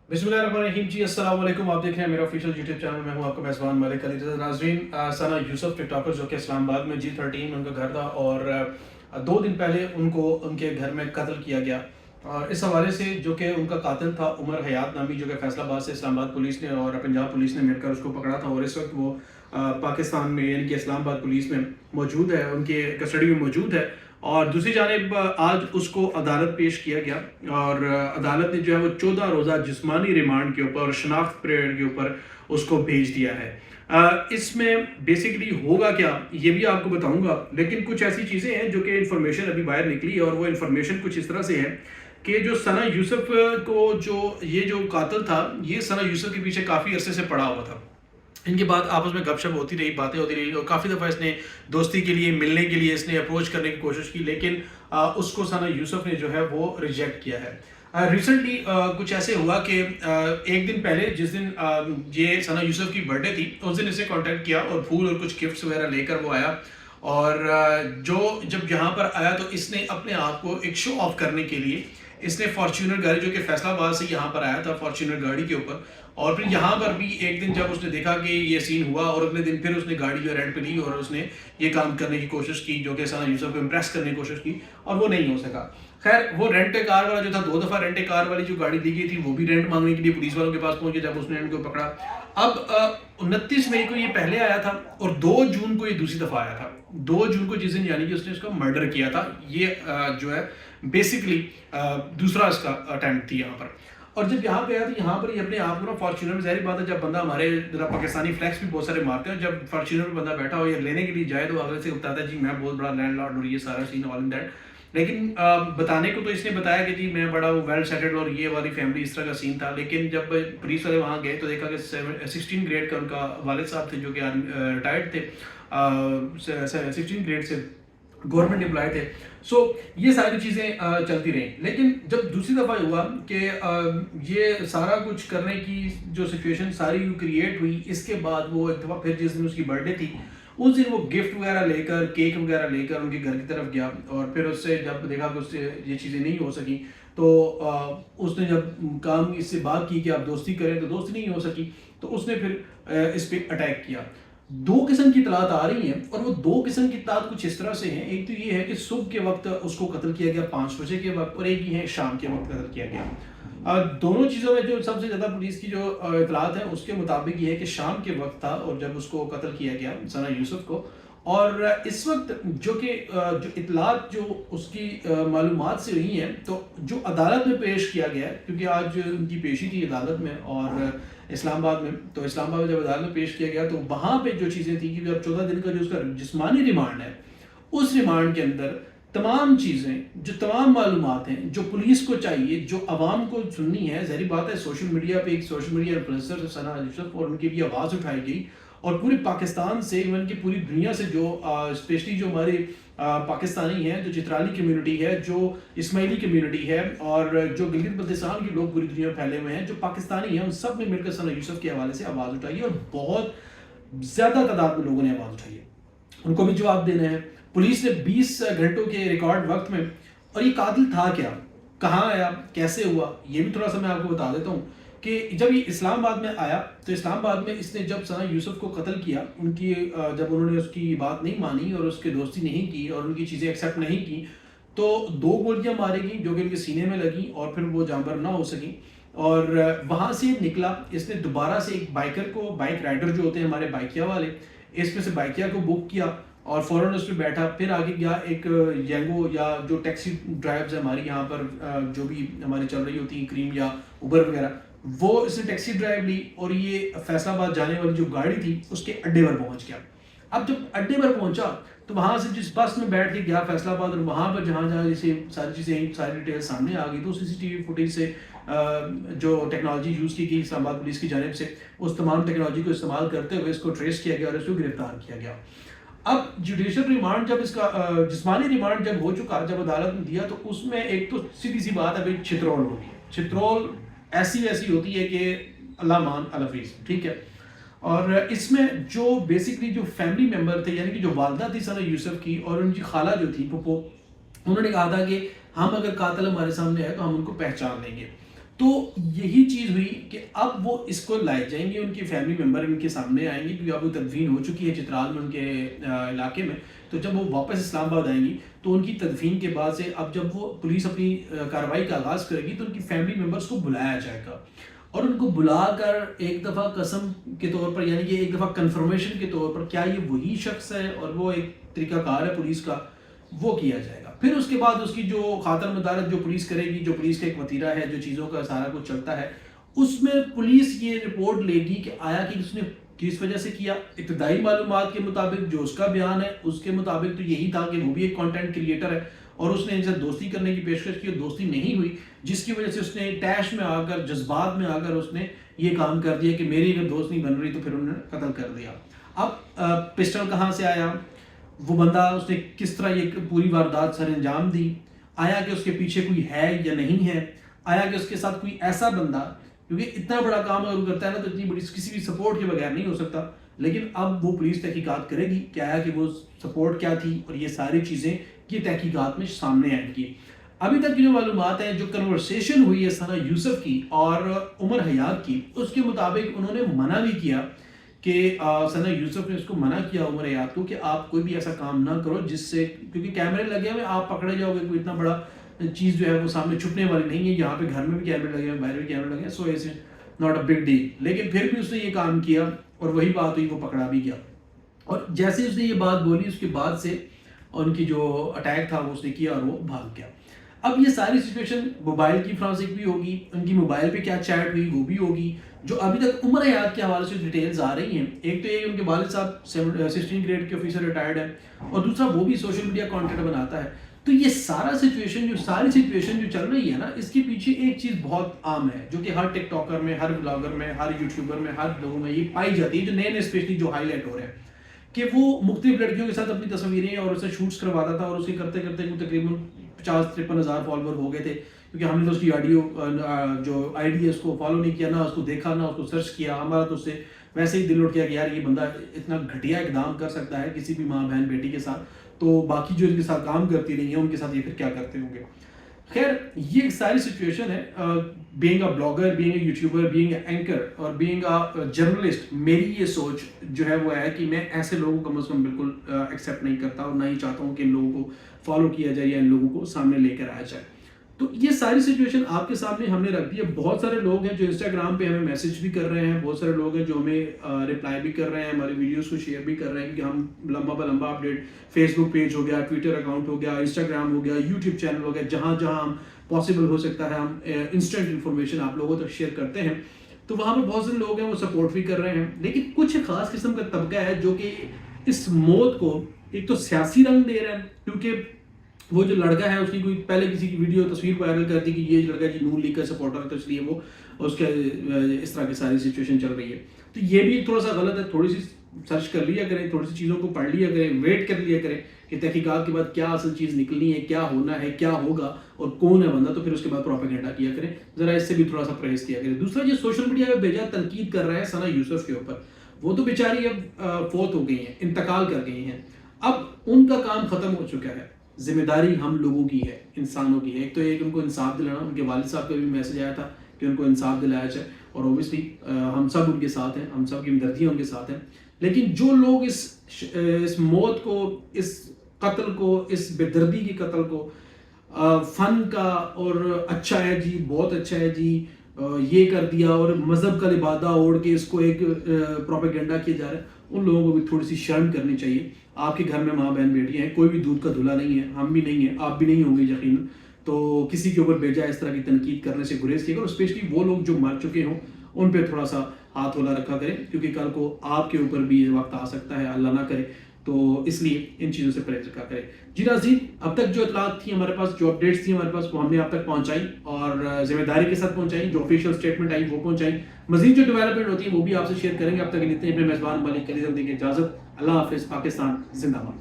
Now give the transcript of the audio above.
बिस्मिल्लाहिर्रहमानिर्रहीम जी, अस्सलाम वालेकुम। आप देख रहे हैं मेरा ऑफिशियल यूट्यूब चैनल। मैं हूं आपका मेज़बान मलिक अली रज़ा। नाज़रीन, सना यूसुफ टिकटॉकर जो कि इस्लामाबाद में G13 उनका घर था और 2 दिन पहले उनको उनके घर में कत्ल किया गया। और इस हवाले से जो कि उनका कातिल था उमर हयात नामी, जो कि फैसलाबाद से इस्लामाबाद पुलिस ने और पंजाब पुलिस ने मिलकर उसको पकड़ा था और इस वक्त वो पाकिस्तान में यानी कि इस्लामाबाद पुलिस में मौजूद है, उनके कस्टडी में मौजूद है। और दूसरी जानिब आज उसको अदालत पेश किया गया और अदालत ने जो है वो 14 रोज़ा जिस्मानी रिमांड के ऊपर और शनाख्त पीरियड के ऊपर उसको भेज दिया है। इसमें बेसिकली होगा क्या ये भी आपको बताऊंगा, लेकिन कुछ ऐसी चीज़ें हैं जो कि इन्फॉर्मेशन अभी बाहर निकली है और वो इन्फॉर्मेशन कुछ इस तरह से है कि जो सना यूसुफ को जो कातिल था, ये सना यूसुफ के पीछे काफ़ी अरसे से पड़ा हुआ था। इनके बाद आपस में गपशप होती रही, बातें होती रही और काफ़ी दफ़ा इसने दोस्ती के लिए, मिलने के लिए इसने अप्रोच करने की कोशिश की, लेकिन उसको सना यूसुफ ने जो है वो रिजेक्ट किया है। रिसेंटली कुछ ऐसे हुआ कि एक दिन पहले जिस दिन ये सना यूसुफ की बर्थडे थी, उस दिन इसे कांटेक्ट किया और फूल और कुछ गिफ्ट्स वगैरह लेकर वो आया। और जब यहाँ पर आया तो इसने अपने आप को एक शो ऑफ करने के लिए इसने फॉर्च्यूनर गाड़ी, जो कि फैसलाबाद से यहाँ पर आया था फॉर्च्यूनर गाड़ी के ऊपर, और फिर यहाँ पर भी एक दिन जब उसने देखा कि ये सीन हुआ और अगले दिन फिर उसने गाड़ी जो रेंट पे ली और उसने ये काम करने की कोशिश की, जो कि सना यूसुफ को इम्प्रेस करने की कोशिश की और वो नहीं हो सका। खैर, वो रेंट ए कार वाला जो था, 2 दफ़ा रेंट ए कार वाली जो गाड़ी दी गई थी, वो भी रेंट मांगने के लिए पुलिस वालों के पास पहुंच गया जब उसने इनको पकड़ा। अब 29 मई को ये पहले आया था और 2 जून को ये दूसरी दफ़ा आया था। 2 जून को जिस दिन यानी कि उसने इसका मर्डर किया था, ये जो है बेसिकली दूसरा इसका अटेम्प्ट थी यहाँ पर। और जब यहाँ पे आया तो यहाँ पर ये अपने आप को ना फॉर्च्यूनर में, ज़ाहिर बात है जब बंदा, हमारे जरा पाकिस्तानी फ्लैक्स भी बहुत सारे मारते हैं, जब फॉर्च्यूनर में बंदा बैठा हो या लेने के लिए जाए तो अगले से बताता है जी मैं बहुत बड़ा लैंडलॉर्ड और ये सारा सीन ऑल इन दैट। लेकिन बताने को तो इसने बताया कि जी मैं बड़ा वेल सेटल्ड और ये वाली फैमिली, इस तरह का सीन था। लेकिन जब पुलिस वाले वहाँ गए तो देखा कि 16 ग्रेड का उनका वालिद साहब थे, जो कि रिटायर्ड थे, 16 ग्रेड से गवर्नमेंट एम्प्लॉय थे। सो ये सारी चीज़ें चलती रहीं। लेकिन जब दूसरी दफ़ा हुआ कि ये सारा कुछ करने की जो सिचुएशन सारी क्रिएट हुई, इसके बाद वो एक दफ़ा फिर जिस दिन उसकी बर्थडे थी, उस दिन वो गिफ्ट वगैरह लेकर, केक वगैरह लेकर उनके घर की तरफ गया और फिर उससे जब देखा कि उससे ये चीज़ें नहीं हो सकी तो उसने जब काम इससे बात की कि आप दोस्ती करें, तो दोस्ती नहीं हो सकी तो उसने फिर इस पर अटैक किया। 2 किस्म की इतलात आ रही हैं और वो 2 किस्म की इतलात कुछ इस तरह से हैं। एक तो ये है कि सुबह के वक्त उसको कत्ल किया गया 5 बजे के वक्त, और एक ही है शाम के वक्त कत्ल किया गया। दोनों चीज़ों में जो सबसे ज़्यादा पुलिस की जो इतलात है उसके मुताबिक ये है कि शाम के वक्त था और जब उसको कत्ल किया गया सना यूसुफ को। और इस वक्त जो इतलात जो उसकी मालूमात से हुई हैं, तो जो अदालत में पेश किया गया है, क्योंकि आज उनकी पेशी थी अदालत में और इस्लामाबाद में, तो इस्लामाबाद में जब अदालत में पेश किया गया तो वहाँ पे जो चीज़ें थी कि जब 14 दिन का जो उसका जिस्मानी रिमांड है, उस रिमांड के अंदर तमाम चीज़ें, जो तमाम मालूमात हैं जो पुलिस को चाहिए, जो आवाम को सुननी है, ज़ाहिर बात है सोशल मीडिया पे एक सोशल मीडिया इन्फ्लुएंसर सना यूसुफ और उनकी भी आवाज़ उठाई गई और पूरे पाकिस्तान से, इवन की पूरी दुनिया से, जो स्पेशली जो हमारे पाकिस्तानी हैं, जो चित्राली कम्युनिटी है, जो इस्माइली कम्युनिटी है और जो गिलगित बल्तिस्तान के लोग पूरी दुनिया में फैले हुए हैं, जो पाकिस्तानी हैं, उन सब ने मिलकर सना यूसुफ के हवाले से आवाज़ उठाई और बहुत ज़्यादा तादाद में लोगों ने आवाज़ उठाई है। उनको भी जवाब देना है। पुलिस ने 20 घंटों के रिकॉर्ड वक्त में, और ये कातिल था क्या, कहाँ आया, कैसे हुआ, ये भी थोड़ा सा मैं आपको बता देता हूँ कि जब ये इस्लामाबाद में आया तो इस्लामाबाद में इसने जब सना यूसुफ को कत्ल किया, उनकी जब उन्होंने उसकी बात नहीं मानी और उसके दोस्ती नहीं की और उनकी चीज़ें एक्सेप्ट नहीं की, तो 2 गोलियां मारी गई जो कि उनके सीने में लगी और फिर वो जानवर ना हो सकी। और वहाँ से निकला, इसने दोबारा से एक बाइकर को, बाइक राइडर जो होते हैं हमारे बाइकिया वाले, इसमें से बाइकिया को बुक किया और फ़ौरन उस पर बैठा। फिर आगे गया एक येंगो या जो टैक्सी ड्राइव्स है हमारी यहाँ पर जो भी हमारी चल रही होती हैं, क्रीम या उबर वगैरह, वो इसने टैक्सी ड्राइव ली और ये फैसलाबाद जाने वाली जो गाड़ी थी उसके अड्डे पर पहुंच गया। अब जब अड्डे पर पहुंचा तो वहाँ से जिस बस में बैठ के गया फैसलाबाद, और वहाँ पर जहाँ जहाँ जैसे सारी चीज़ें, सारी डिटेल सामने आ गई, तो CCTV फुटेज से जो टेक्नोलॉजी यूज़ की गई इस्लामाबाद पुलिस की जानिब से, उस तमाम टेक्नोलॉजी को इस्तेमाल करते हुए इसको ट्रेस किया गया और इसको गिरफ्तार किया गया। अब जुडिशल रिमांड जब इसका जिस्मानी रिमांड जब हो चुका, जब अदालत ने दिया, तो उसमें एक तो सीधी सी बात है भाई, छित्रोल होती है। छित्रोल ऐसी वैसी होती है कि अल्लाह मान अलफीज, ठीक है। और इसमें जो बेसिकली जो फैमिली मेम्बर थे, यानी कि जो वालदा थी सना यूसुफ की और उनकी खाला जो थी पुप्पो, उन्होंने कहा था कि हम अगर कातिल हमारे सामने आए तो हम उनको पहचान लेंगे। تو یہی چیز ہوئی کہ اب وہ اس کو لائے جائیں گے، ان کی فیملی ممبر ان کے سامنے آئیں گے، کیونکہ اب وہ تدفین ہو چکی ہے چترال میں ان کے علاقے میں. تو جب وہ واپس اسلام آباد آئیں گی تو ان کی تدفین کے بعد سے اب جب وہ پولیس اپنی کارروائی کا آغاز کرے گی تو ان کی فیملی ممبرس کو بلایا جائے گا، اور ان کو بلا کر ایک دفعہ قسم کے طور پر، یعنی کہ ایک دفعہ کنفرمیشن کے طور پر کیا یہ وہی شخص ہے اور وہ ایک طریقہ کار ہے پولیس کا، وہ کیا جائے گا. پھر اس کے بعد اس کی جو خاطر مدارت جو پولیس کرے گی، جو پولیس کا ایک وتیرہ ہے، جو چیزوں کا سارا کچھ چلتا ہے، اس میں پولیس یہ رپورٹ لے گی کہ آیا کہ اس نے کس وجہ سے کیا. ابتدائی معلومات کے مطابق جو اس کا بیان ہے اس کے مطابق تو یہی تھا کہ وہ بھی ایک کنٹینٹ کریٹر ہے اور اس نے ان سے دوستی کرنے کی پیشکش کی اور دوستی نہیں ہوئی، جس کی وجہ سے اس نے ٹیش میں آ کر، جذبات میں آ کر اس نے یہ کام کر دیا کہ میری اگر دوست نہیں بن رہی تو پھر انہوں نے قتل کر دیا. اب پسٹل کہاں سے آیا، وہ بندہ اس نے کس طرح یہ پوری واردات سر انجام دی، آیا کہ اس کے پیچھے کوئی ہے یا نہیں ہے، آیا کہ اس کے ساتھ کوئی ایسا بندہ، کیونکہ اتنا بڑا کام اگر وہ کرتا ہے نا تو اتنی بڑی کسی بھی سپورٹ کے بغیر نہیں ہو سکتا. لیکن اب وہ پولیس تحقیقات کرے گی کہ آیا کہ وہ سپورٹ کیا تھی، اور یہ ساری چیزیں یہ تحقیقات میں سامنے آئیں گی. ابھی تک کی جو معلومات ہیں، جو کنورسیشن ہوئی ہے ثنا یوسف کی اور عمر حیات کی، اس کے مطابق انہوں نے منع بھی کیا کہ ثنا یوسف نے اس کو منع کیا عمر حیات کو کہ آپ کوئی بھی ایسا کام نہ کرو جس سے، کیونکہ کیمرے لگے ہوئے آپ پکڑے جاؤ گے، کوئی اتنا بڑا چیز جو ہے وہ سامنے چھپنے والی نہیں ہے. یہاں پہ گھر میں بھی کیمرے لگے ہوئے، باہر بھی کیمرے لگے ہیں، سو ایسے ناٹ اے بگ ڈیل. لیکن پھر بھی اس نے یہ کام کیا اور وہی بات ہوئی، وہ پکڑا بھی گیا. اور جیسے اس نے یہ بات بولی اس کے بعد سے ان کی جو اٹیک تھا وہ اس نے کیا اور وہ بھاگ گیا. اب یہ ساری سچویشن موبائل کی فرانسک بھی ہوگی، ان کی موبائل پہ کیا چیٹ ہوئی وہ بھی ہوگی. جو ابھی تک عمر حیات کے حوالے سے ڈیٹیلز آ رہی ہیں، ایک تو یہ کہ ان کے والد صاحب 16 گریڈ کے آفیسر ریٹائرڈ ہیں، اور دوسرا وہ بھی سوشل میڈیا کانٹینٹ بناتا ہے. تو یہ ساری سچویشن جو چل رہی ہے نا، اس کے پیچھے ایک چیز بہت عام ہے جو کہ ہر ٹک ٹاکر میں، ہر بلاگر میں، ہر یوٹیوبر میں، ہر لوگوں میں یہ پائی جاتی ہے، جو نئے اسپیشلی جو ہائی لائٹ ہو رہے ہیں، کہ وہ مختلف لڑکیوں کے ساتھ اپنی تصویریں اور اسے شوٹس کرواتا تھا، اور اسے کرتے کرتے وہ تقریباً 50-53 ہزار فالوور ہو گئے تھے. کیونکہ ہم نے تو اس کی جو آئی ڈی ہے اس کو فالو نہیں کیا، نہ اس کو دیکھا، نہ اس کو سرچ کیا. ہمارا تو اس سے ویسے ہی دل اٹھ گیا کہ یار یہ بندہ اتنا گھٹیا اقدام کر سکتا ہے کسی بھی ماں بہن بیٹی کے ساتھ، تو باقی جو ان کے ساتھ کام کرتی رہی ہیں ان کے ساتھ یہ پھر کیا کرتے ہوں گے. خیر یہ ایک ساری سچویشن ہے. Being a blogger, being a YouTuber, being a anchor اور بینگ اے جرنلسٹ، میری یہ سوچ جو ہے وہ ہے کہ میں ایسے لوگوں کو کم از کم بالکل ایکسیپٹ نہیں کرتا، اور نہ ہی چاہتا ہوں کہ ان لوگوں کو فالو کیا جائے یا ان لوگوں کو سامنے لے کر آیا جائے. تو یہ ساری سچویشن آپ کے سامنے ہم نے رکھ دی ہے. بہت سارے لوگ ہیں جو انسٹاگرام پہ ہمیں میسج بھی کر رہے ہیں، بہت سارے لوگ ہیں جو ہمیں رپلائی بھی کر رہے ہیں، ہماری ویڈیوز کو شیئر بھی کر رہے ہیں، کیونکہ ہم لمبا بہ لمبا اپڈیٹ فیس بک پیج ہو گیا، ٹویٹر اکاؤنٹ ہو گیا، انسٹاگرام ہو گیا، یوٹیوب چینل ہو گیا، جہاں جہاں ہم پاسبل ہو سکتا ہے ہم انسٹنٹ انفارمیشن آپ لوگوں تک شیئر کرتے ہیں. تو وہاں پہ بہت سے لوگ ہیں وہ سپورٹ بھی کر رہے ہیں. لیکن کچھ خاص قسم کا طبقہ ہے جو کہ اس موت کو ایک تو سیاسی رنگ دے رہا ہے، کیونکہ وہ جو لڑکا ہے اس کی کوئی پہلے کسی کی ویڈیو تصویر وائرل کر دی کہ یہ لڑکا جی نون لیگ کا سپورٹر ہے، تو اس لیے وہ اس کے اس طرح کی ساری سچویشن چل رہی ہے. تو یہ بھی تھوڑا سا غلط ہے. تھوڑی سی سرچ کر لیا کریں، تھوڑی سی چیزوں کو پڑھ لیا کریں، ویٹ کر لیا کریں کہ تحقیقات کے بعد کیا اصل چیز نکلنی ہے، کیا ہونا ہے، کیا ہوگا اور کون ہے بندہ، تو پھر اس کے بعد پروپیگنڈا کیا کریں. ذرا اس سے بھی تھوڑا سا پرہیز کیا کریں. دوسرا جو سوشل میڈیا پہ بھیجا تنقید کر رہا ہے ثنا یوسف کے اوپر، وہ تو بیچاری اب فوت ہو گئی ہیں، انتقال کر گئی ہیں. اب ان کا کام ختم ہو چکا ہے. ذمہ داری ہم لوگوں کی ہے، انسانوں کی ہے. ایک تو ایک ان کو انصاف دلانا، ان کے والد صاحب کا بھی میسج آیا تھا کہ ان کو انصاف دلایا جائے، اور اوبیسلی ہم سب ان کے ساتھ ہیں، ہم سب کی ہمدردیاں ان کے ساتھ ہیں. لیکن جو لوگ اس موت کو، اس قتل کو، اس بے دردی کی قتل کو فن کا اور اچھا ہے جی، بہت اچھا ہے جی، یہ کر دیا اور مذہب کا لبادہ اوڑھ کے اس کو ایک پروپیگنڈا کیا جا رہا ہے، ان لوگوں کو بھی تھوڑی سی شرم کرنی چاہیے. آپ کے گھر میں ماں بہن بیٹیاں ہیں، کوئی بھی دودھ کا دھلا نہیں ہے، ہم بھی نہیں ہیں، آپ بھی نہیں ہوں گے یقیناً. تو کسی کے اوپر بھیجا اس طرح کی تنقید کرنے سے گریز کیے گا، اور اسپیشلی وہ لوگ جو مر چکے ہوں ان پہ تھوڑا سا ہاتھ ہولا رکھا کریں، کیونکہ کل کو آپ کے اوپر بھی یہ وقت آ سکتا ہے، اللہ نہ کرے. تو اس لیے ان چیزوں سے پرہیز رکھا کریں. جی ناظرین، اب تک جو اطلاعات تھیں ہمارے پاس، جو اپڈیٹس تھیں ہمارے پاس، وہ ہم نے آپ تک پہنچائی اور ذمہ داری کے ساتھ پہنچائی. جو آفیشیل اسٹیٹمنٹ آئی وہ پہنچائی. مزید جو ڈیولپمنٹ ہوتی ہے وہ بھی آپ سے شیئر کریں گے. اب تک لیتے ہیں اپنے میزبان ملک علی زردی کی اجازت. اللہ حافظ. پاکستان زندہ باد.